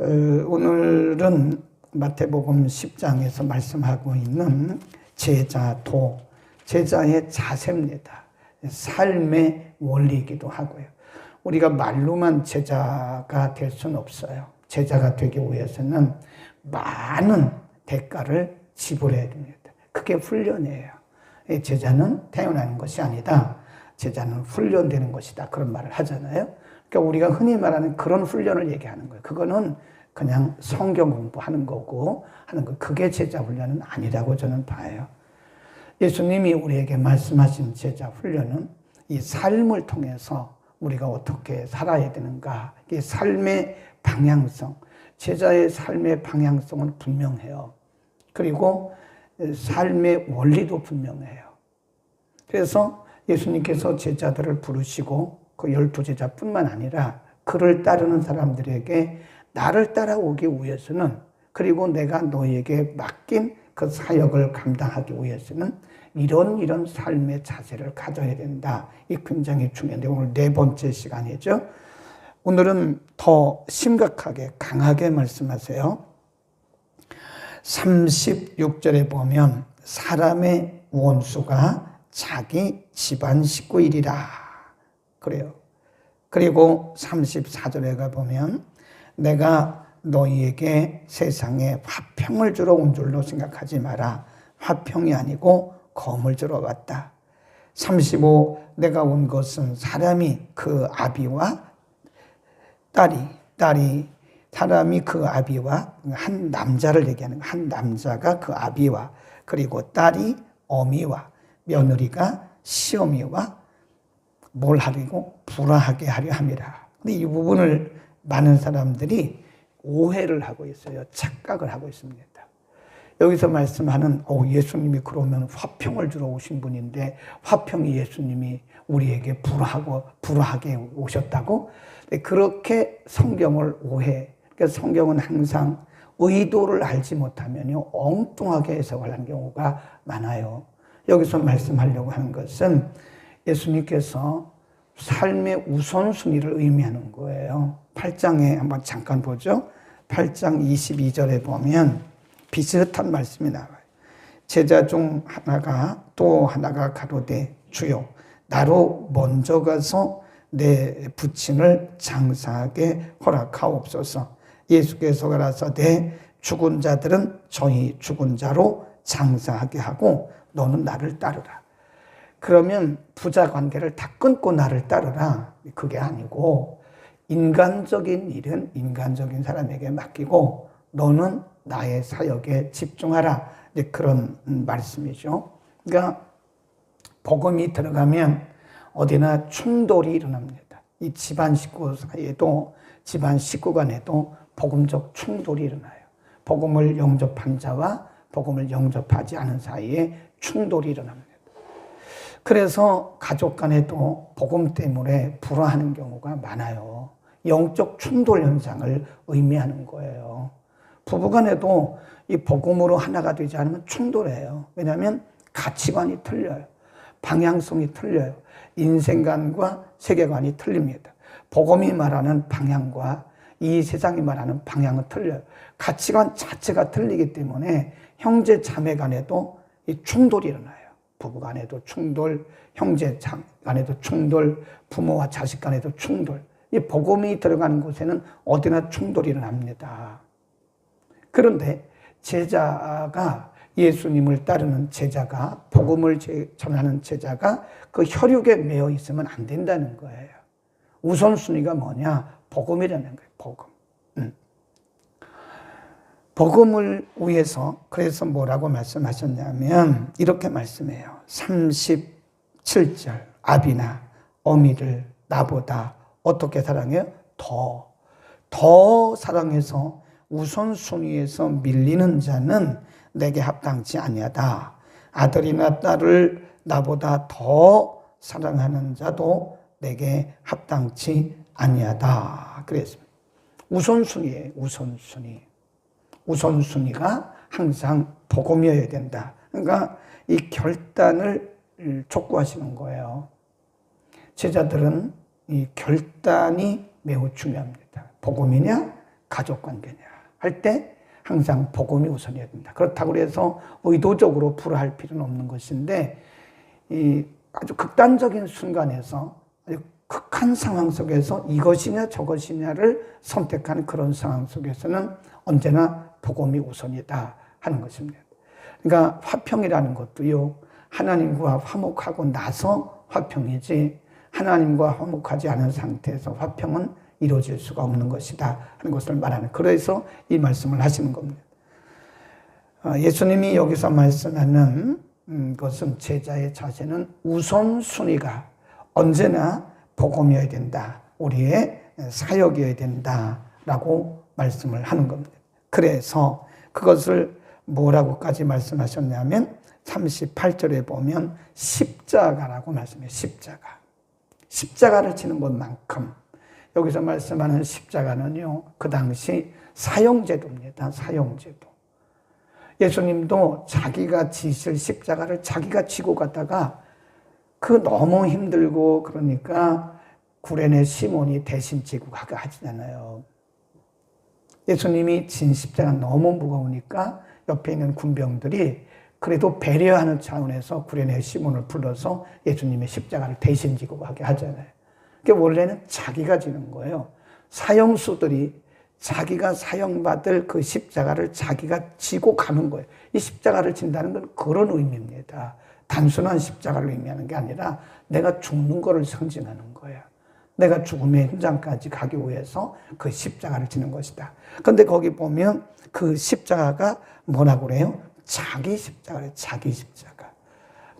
오늘은 마태복음 10장에서 말씀하고 있는 제자도, 제자의 자세입니다. 삶의 원리이기도 하고요. 우리가 말로만 제자가 될 수는 없어요. 제자가 되기 위해서는 많은 대가를 지불해야 됩니다. 그게 훈련이에요. 제자는 태어나는 것이 아니다. 제자는 훈련되는 것이다. 그런 말을 하잖아요. 그러니까 우리가 흔히 말하는 그런 훈련을 얘기하는 거예요. 그거는 그냥 성경 공부하는 거고 하는 거. 그게 제자 훈련은 아니라고 저는 봐요. 예수님이 우리에게 말씀하신 제자 훈련은 이 삶을 통해서 우리가 어떻게 살아야 되는가. 이 삶의 방향성, 제자의 삶의 방향성은 분명해요. 그리고 삶의 원리도 분명해요. 그래서 예수님께서 제자들을 부르시고 그 12제자뿐만 아니라 그를 따르는 사람들에게 나를 따라오기 위해서는, 그리고 내가 너에게 맡긴 그 사역을 감당하기 위해서는 이런 삶의 자세를 가져야 된다. 이 굉장히 중요한데 오늘 네 번째 시간이죠. 오늘은 더 심각하게 강하게 말씀하세요. 36절에 보면 사람의 원수가 자기 집안 식구이리라 그래요. 그리고 34절에 가보면 내가 너희에게 세상에 화평을 주러 온 줄로 생각하지 마라. 화평이 아니고 검을 주러 왔다. 35 내가 온 것은 사람이 그 아비와 딸이 사람이 그 아비와 한 남자를 얘기하는 거야. 한 남자가 그 아비와 그리고 딸이 어미와 며느리가 시어미와 뭘 하려고 불화하게 하려 함이라. 근데 이 부분을 많은 사람들이 오해를 하고 있어요. 착각을 하고 있습니다. 여기서 말씀하는 예수님이 그러면 화평을 주러 오신 분인데 화평이 예수님이 우리에게 불화하게 오셨다고? 그렇게 성경을 오해. 그러니까 성경은 항상 의도를 알지 못하면요 엉뚱하게 해석을 하는 경우가 많아요. 여기서 말씀하려고 하는 것은 예수님께서 삶의 우선순위를 의미하는 거예요. 8장에 한번 잠깐 보죠. 8장 22절에 보면 비슷한 말씀이 나와요. 제자 중 하나가 또 하나가 가로되 주여 나로 먼저 가서 내 부친을 장사하게 허락하옵소서. 예수께서 가라사대 죽은 자들은 저희 죽은 자로 장사하게 하고 너는 나를 따르라. 그러면 부자 관계를 다 끊고 나를 따르라. 그게 아니고 인간적인 일은 인간적인 사람에게 맡기고 너는 나의 사역에 집중하라. 이제 그런 말씀이죠. 그러니까 복음이 들어가면 어디나 충돌이 일어납니다. 이 집안 식구 사이에도 집안 식구 간에도 복음적 충돌이 일어나요. 복음을 영접한 자와 복음을 영접하지 않은 사이에 충돌이 일어납니다. 그래서 가족 간에도 복음 때문에 불화하는 경우가 많아요. 영적 충돌 현상을 의미하는 거예요. 부부 간에도 이 복음으로 하나가 되지 않으면 충돌해요. 왜냐하면 가치관이 틀려요. 방향성이 틀려요. 인생관과 세계관이 틀립니다. 복음이 말하는 방향과 이 세상이 말하는 방향은 틀려요. 가치관 자체가 틀리기 때문에 형제 자매 간에도 이 충돌이 일어나요. 부부 간에도 충돌, 형제 간에도 충돌, 부모와 자식 간에도 충돌. 이 복음이 들어가는 곳에는 어디나 충돌이 일어납니다. 그런데 제자가 예수님을 따르는 제자가 복음을 전하는 제자가 그 혈육에 매여 있으면 안 된다는 거예요. 우선순위가 뭐냐? 복음이라는 거예요. 복음. 복음을 위해서 그래서 뭐라고 말씀하셨냐면 이렇게 말씀해요. 37절 아비나 어미를 나보다 어떻게 사랑해요? 더 사랑해서 우선순위에서 밀리는 자는 내게 합당치 아니하다. 아들이나 딸을 나보다 더 사랑하는 자도 내게 합당치 아니하다. 그랬습니다. 우선순위예요. 우선순위가 항상 복음이어야 된다. 그러니까 이 결단을 촉구하시는 거예요. 제자들은 이 결단이 매우 중요합니다. 복음이냐 가족 관계냐 할 때 항상 복음이 우선이어야 된다. 그렇다고 해서 의도적으로 불화할 필요는 없는 것인데 이 아주 극단적인 순간에서 아주 극한 상황 속에서 이것이냐 저것이냐를 선택하는 그런 상황 속에서는 언제나 복음이 우선이다 하는 것입니다. 그러니까 화평이라는 것도요, 하나님과 화목하고 나서 화평이지 하나님과 화목하지 않은 상태에서 화평은 이루어질 수가 없는 것이다 하는 것을 말하는, 그래서 이 말씀을 하시는 겁니다. 예수님이 여기서 말씀하는 것은 제자의 자세는 우선순위가 언제나 복음이어야 된다, 우리의 사역이어야 된다라고 말씀을 하는 겁니다. 그래서 그것을 뭐라고까지 말씀하셨냐면 38절에 보면 십자가라고 말씀해요. 십자가를 지는 것만큼 여기서 말씀하는 십자가는요, 그 당시 사형제도입니다. 사형제도. 예수님도 자기가 지실 십자가를 자기가 지고 가다가 그 너무 힘들고 그러니까 구레네 시몬이 대신 지고 가게 하잖아요. 예수님이 진 십자가 너무 무거우니까 옆에 있는 군병들이 그래도 배려하는 차원에서 구레네 시몬을 불러서 예수님의 십자가를 대신 지고 가게 하잖아요. 그러니까 원래는 자기가 지는 거예요. 사형수들이 자기가 사형받을 그 십자가를 자기가 지고 가는 거예요. 이 십자가를 진다는 건 그런 의미입니다. 단순한 십자가를 의미하는 게 아니라 내가 죽는 거를 상징하는 거예요. 내가 죽음의 현장까지 가기 위해서 그 십자가를 지는 것이다. 그런데 거기 보면 그 십자가가 뭐라고 그래요? 자기 십자가래요. 자기 십자가.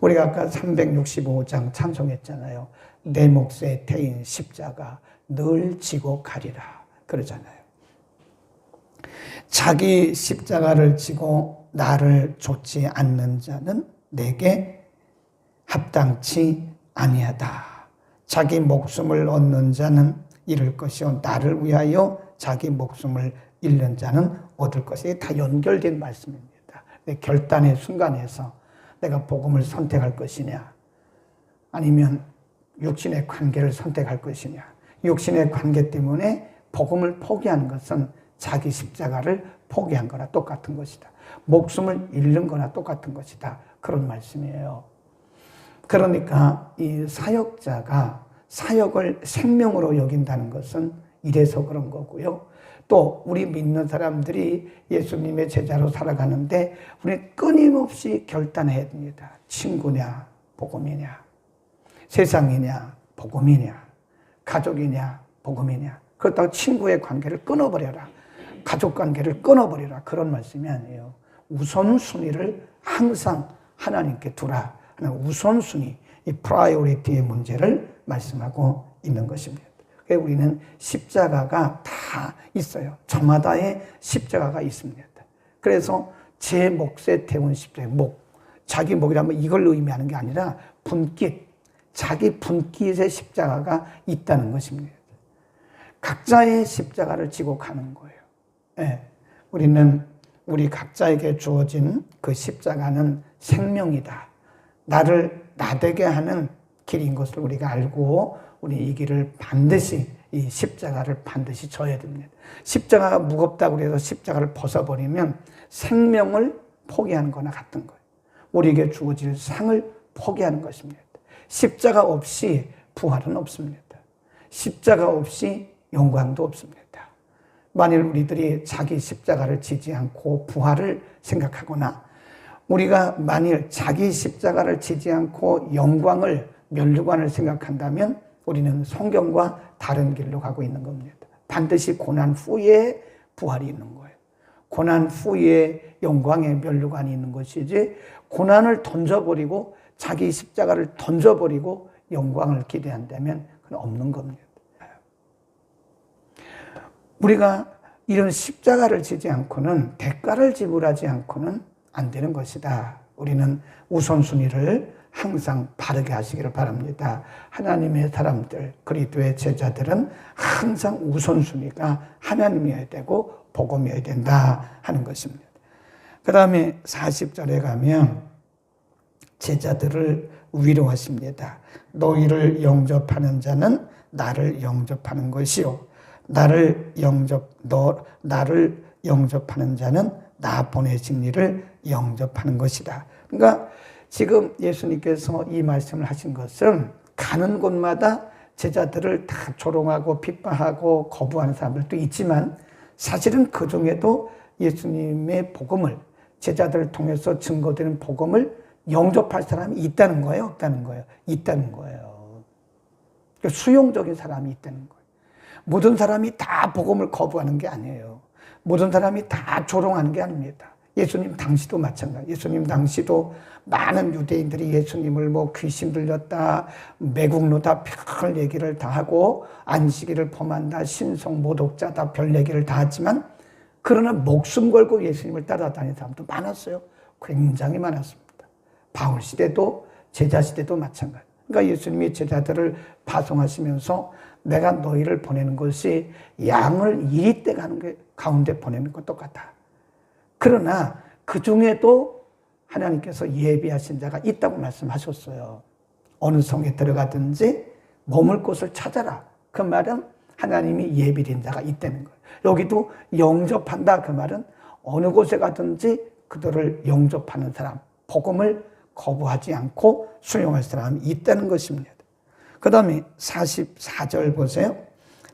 우리가 아까 365장 찬송했잖아요. 내 몫에 태인 십자가 늘 지고 가리라 그러잖아요. 자기 십자가를 지고 나를 좇지 않는 자는 내게 합당치 아니하다. 자기 목숨을 얻는 자는 잃을 것이요 나를 위하여 자기 목숨을 잃는 자는 얻을 것이, 다 연결된 말씀입니다. 결단의 순간에서 내가 복음을 선택할 것이냐 아니면 육신의 관계를 선택할 것이냐. 육신의 관계 때문에 복음을 포기하는 것은 자기 십자가를 포기한 거나 똑같은 것이다. 목숨을 잃는 거나 똑같은 것이다. 그런 말씀이에요. 그러니까 이 사역자가 사역을 생명으로 여긴다는 것은 이래서 그런 거고요. 또 우리 믿는 사람들이 예수님의 제자로 살아가는데 우리는 끊임없이 결단해야 됩니다. 친구냐 복음이냐, 세상이냐 복음이냐, 가족이냐 복음이냐. 그렇다고 친구의 관계를 끊어버려라, 가족 관계를 끊어버려라, 그런 말씀이 아니에요. 우선순위를 항상 하나님께 두라 하는 우선순위, 이 프라이오리티의 문제를 말씀하고 있는 것입니다. 그래서 우리는 십자가가 다 있어요. 저마다의 십자가가 있습니다. 그래서 제 몫에 태운 십자가, 자기 목이라면 이걸 의미하는 게 아니라 분깃, 자기 분깃의 십자가가 있다는 것입니다. 각자의 십자가를 지고 가는 거예요. 네. 우리는 우리 각자에게 주어진 그 십자가는 생명이다, 나를 나되게 하는 길인 것을 우리가 알고 우리 이 길을 반드시, 이 십자가를 반드시 져야 됩니다. 십자가가 무겁다고 해서 십자가를 벗어버리면 생명을 포기하는 거나 같은 거예요. 우리에게 주어질 상을 포기하는 것입니다. 십자가 없이 부활은 없습니다. 십자가 없이 영광도 없습니다. 만일 우리들이 자기 십자가를 지지 않고 부활을 생각하거나 우리가 만일 자기 십자가를 지지 않고 영광을, 면류관을 생각한다면 우리는 성경과 다른 길로 가고 있는 겁니다. 반드시 고난 후에 부활이 있는 거예요. 고난 후에 영광의 면류관이 있는 것이지, 고난을 던져버리고 자기 십자가를 던져버리고 영광을 기대한다면 그건 없는 겁니다. 우리가 이런 십자가를 지지 않고는, 대가를 지불하지 않고는 안 되는 것이다. 우리는 우선순위를 항상 바르게 하시기를 바랍니다. 하나님의 사람들, 그리스도의 제자들은 항상 우선순위가 하나님이어야 되고 복음이어야 된다 하는 것입니다. 그 다음에 40절에 가면 제자들을 위로하십니다. 너희를 영접하는 자는 나를 영접하는 것이요, 나를 영접하는 자는 나 보내신 이를 영접하는 것이다. 그러니까 지금 예수님께서 이 말씀을 하신 것은 가는 곳마다 제자들을 다 조롱하고 핍박하고 거부하는 사람들도 있지만 사실은 그 중에도 예수님의 복음을 제자들을 통해서 증거되는 복음을 영접할 사람이 있다는 거예요? 없다는 거예요? 있다는 거예요. 수용적인 사람이 있다는 거예요. 모든 사람이 다 복음을 거부하는 게 아니에요. 모든 사람이 다 조롱하는 게 아닙니다. 예수님 당시도 마찬가지. 예수님 당시도 많은 유대인들이 예수님을 뭐 귀신 들렸다, 매국노다, 별 얘기를 다 하고 안식일을 범한다, 신성 모독자다, 별 얘기를 다 했지만 그러나 목숨 걸고 예수님을 따라다니는 사람도 많았어요. 굉장히 많았습니다. 바울 시대도 제자 시대도 마찬가지. 그러니까 예수님이 제자들을 파송하시면서 내가 너희를 보내는 것이 양을 이리떼 가운데 보내는 것 똑같아. 그러나 그 중에도 하나님께서 예비하신 자가 있다고 말씀하셨어요. 어느 성에 들어가든지 머물 곳을 찾아라. 그 말은 하나님이 예비된 자가 있다는 거예요. 여기도 영접한다. 그 말은 어느 곳에 가든지 그들을 영접하는 사람, 복음을 거부하지 않고 수용할 사람이 있다는 것입니다. 그 다음에 44절 보세요.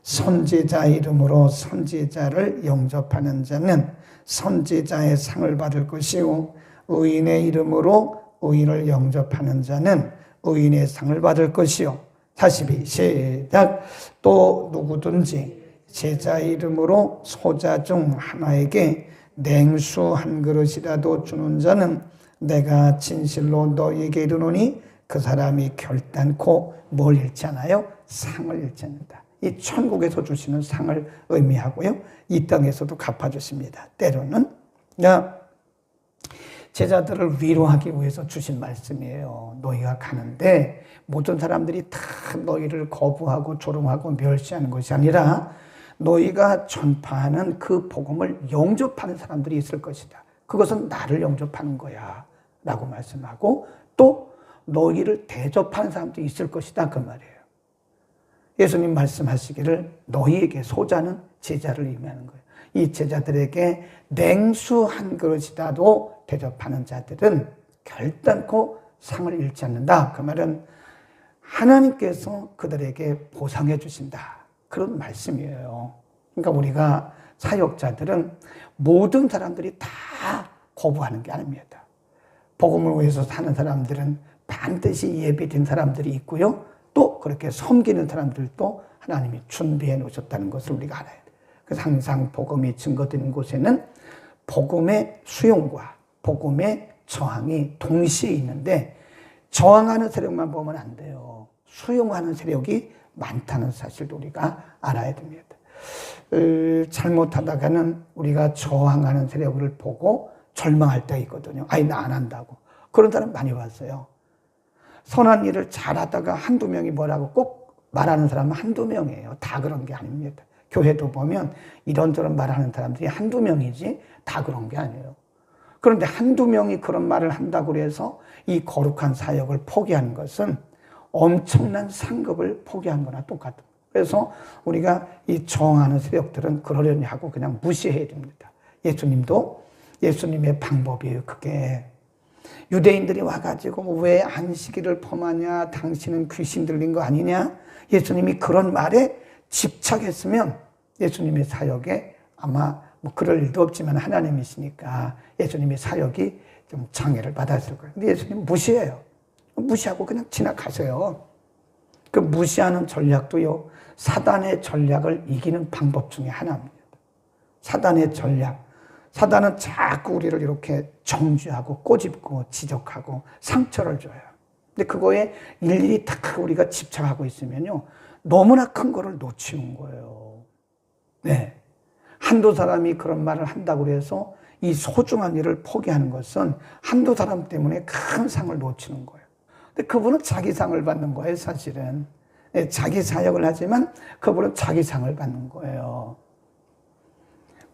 선지자 이름으로 선지자를 영접하는 자는 선지자의 상을 받을 것이요 의인의 이름으로 의인을 영접하는 자는 의인의 상을 받을 것이요. 42 시작. 또 누구든지 제자 이름으로 소자 중 하나에게 냉수 한 그릇이라도 주는 자는 내가 진실로 너희에게 이르노니 그 사람이 결단코 뭘 잃지 않아요? 상을 잃지 않는다. 이 천국에서 주시는 상을 의미하고요. 이 땅에서도 갚아주십니다. 때로는 제자들을 위로하기 위해서 주신 말씀이에요. 너희가 가는데 모든 사람들이 다 너희를 거부하고 조롱하고 멸시하는 것이 아니라 너희가 전파하는 그 복음을 영접하는 사람들이 있을 것이다. 그것은 나를 영접하는 거야 라고 말씀하고 또 너희를 대접하는 사람도 있을 것이다 그 말이에요. 예수님 말씀하시기를 너희에게 소자는 제자를 의미하는 거예요. 이 제자들에게 냉수 한 그릇이라도 대접하는 자들은 결단코 상을 잃지 않는다. 그 말은 하나님께서 그들에게 보상해 주신다. 그런 말씀이에요. 그러니까 우리가 사역자들은 모든 사람들이 다 거부하는 게 아닙니다. 복음을 위해서 사는 사람들은 반드시 예비된 사람들이 있고요. 또 그렇게 섬기는 사람들도 하나님이 준비해 놓으셨다는 것을 우리가 알아야 돼요. 그래서 항상 복음이 증거되는 곳에는 복음의 수용과 복음의 저항이 동시에 있는데 저항하는 세력만 보면 안 돼요. 수용하는 세력이 많다는 사실도 우리가 알아야 됩니다. 잘못하다가는 우리가 저항하는 세력을 보고 절망할 때가 있거든요. 아니 나 안 한다고. 그런 사람 많이 봤어요. 선한 일을 잘하다가 한두 명이 뭐라고 꼭 말하는 사람은 한두 명이에요. 다 그런 게 아닙니다. 교회도 보면 이런저런 말하는 사람들이 한두 명이지 다 그런 게 아니에요. 그런데 한두 명이 그런 말을 한다고 해서 이 거룩한 사역을 포기하는 것은 엄청난 상급을 포기한 거나 똑같아요. 그래서 우리가 이 저항하는 세력들은 그러려니 하고 그냥 무시해야 됩니다. 예수님도 예수님의 방법이에요. 그게 유대인들이 와가지고 왜 안식일을 범하냐, 당신은 귀신 들린 거 아니냐, 예수님이 그런 말에 집착했으면 예수님의 사역에 아마 뭐 그럴 일도 없지만 하나님이시니까 예수님의 사역이 좀 장애를 받았을 거예요. 근데 예수님 무시해요. 무시하고 그냥 지나가세요. 그 무시하는 전략도요, 사단의 전략을 이기는 방법 중에 하나입니다. 사단의 전략. 사단은 자꾸 우리를 이렇게 정죄하고 꼬집고 지적하고 상처를 줘요. 근데 그거에 일일이 다 우리가 집착하고 있으면요, 너무나 큰 거를 놓치는 거예요. 네. 한두 사람이 그런 말을 한다고 해서 이 소중한 일을 포기하는 것은 한두 사람 때문에 큰 상을 놓치는 거예요. 근데 그분은 자기 상을 받는 거예요, 사실은. 네, 자기 사역을 하지만 그분은 자기 상을 받는 거예요.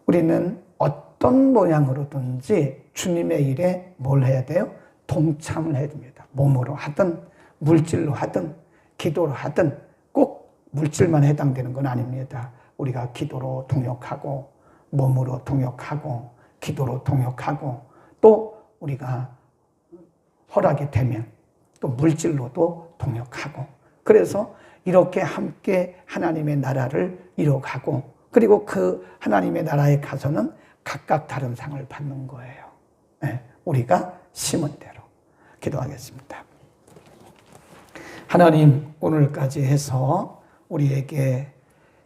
우리는 어떤 모양으로든지 주님의 일에 뭘 해야 돼요? 동참을 해야 됩니다. 몸으로 하든 물질로 하든 기도로 하든 꼭 물질만 해당되는 건 아닙니다. 우리가 기도로 동역하고 몸으로 동역하고 기도로 동역하고 또 우리가 허락이 되면 또 물질로도 동역하고 그래서 이렇게 함께 하나님의 나라를 이뤄가고 그리고 그 하나님의 나라에 가서는 각각 다른 상을 받는 거예요. 네, 우리가 심은 대로. 기도하겠습니다. 하나님, 오늘까지 해서 우리에게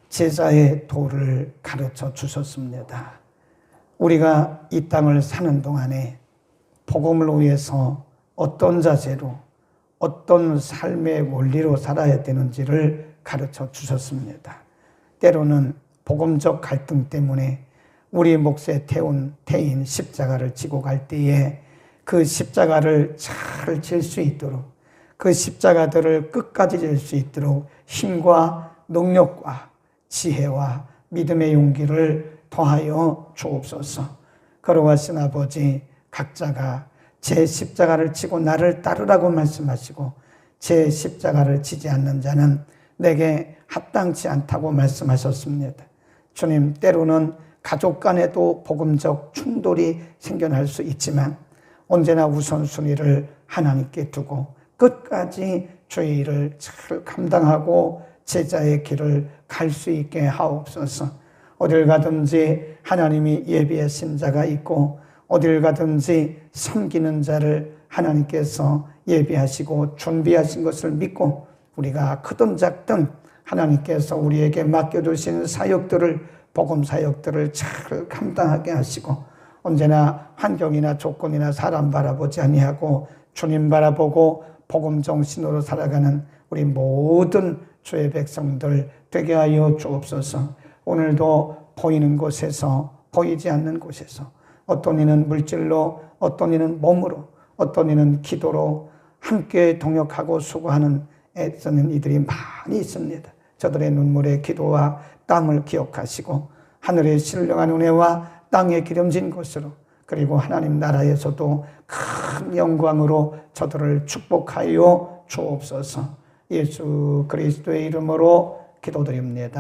제자의 도를 가르쳐 주셨습니다. 우리가 이 땅을 사는 동안에 복음을 위해서 어떤 자세로 어떤 삶의 원리로 살아야 되는지를 가르쳐 주셨습니다. 때로는 복음적 갈등 때문에 우리 몫에 태인 십자가를 지고 갈 때에 그 십자가를 잘 질 수 있도록 그 십자가들을 끝까지 질 수 있도록 힘과 능력과 지혜와 믿음의 용기를 더하여 주옵소서. 걸어가신 아버지, 각자가 제 십자가를 지고 나를 따르라고 말씀하시고 제 십자가를 지지 않는 자는 내게 합당치 않다고 말씀하셨습니다. 주님, 때로는 가족 간에도 복음적 충돌이 생겨날 수 있지만 언제나 우선순위를 하나님께 두고 끝까지 주의 일을 잘 감당하고 제자의 길을 갈 수 있게 하옵소서. 어딜 가든지 하나님이 예비하신 자가 있고 어딜 가든지 섬기는 자를 하나님께서 예비하시고 준비하신 것을 믿고 우리가 크든 작든 하나님께서 우리에게 맡겨주신 사역들을 복음 사역들을 잘 감당하게 하시고 언제나 환경이나 조건이나 사람 바라보지 아니하고 주님 바라보고 복음 정신으로 살아가는 우리 모든 주의 백성들 되게 하여 주옵소서. 오늘도 보이는 곳에서 보이지 않는 곳에서 어떤 이는 물질로 어떤 이는 몸으로 어떤 이는 기도로 함께 동역하고 수고하는 애쓰는 이들이 많이 있습니다. 저들의 눈물의 기도와 땀을 기억하시고 하늘의 신령한 은혜와 땅에 기름진 것으로 그리고 하나님 나라에서도 큰 영광으로 저들을 축복하여 주옵소서. 예수 그리스도의 이름으로 기도드립니다.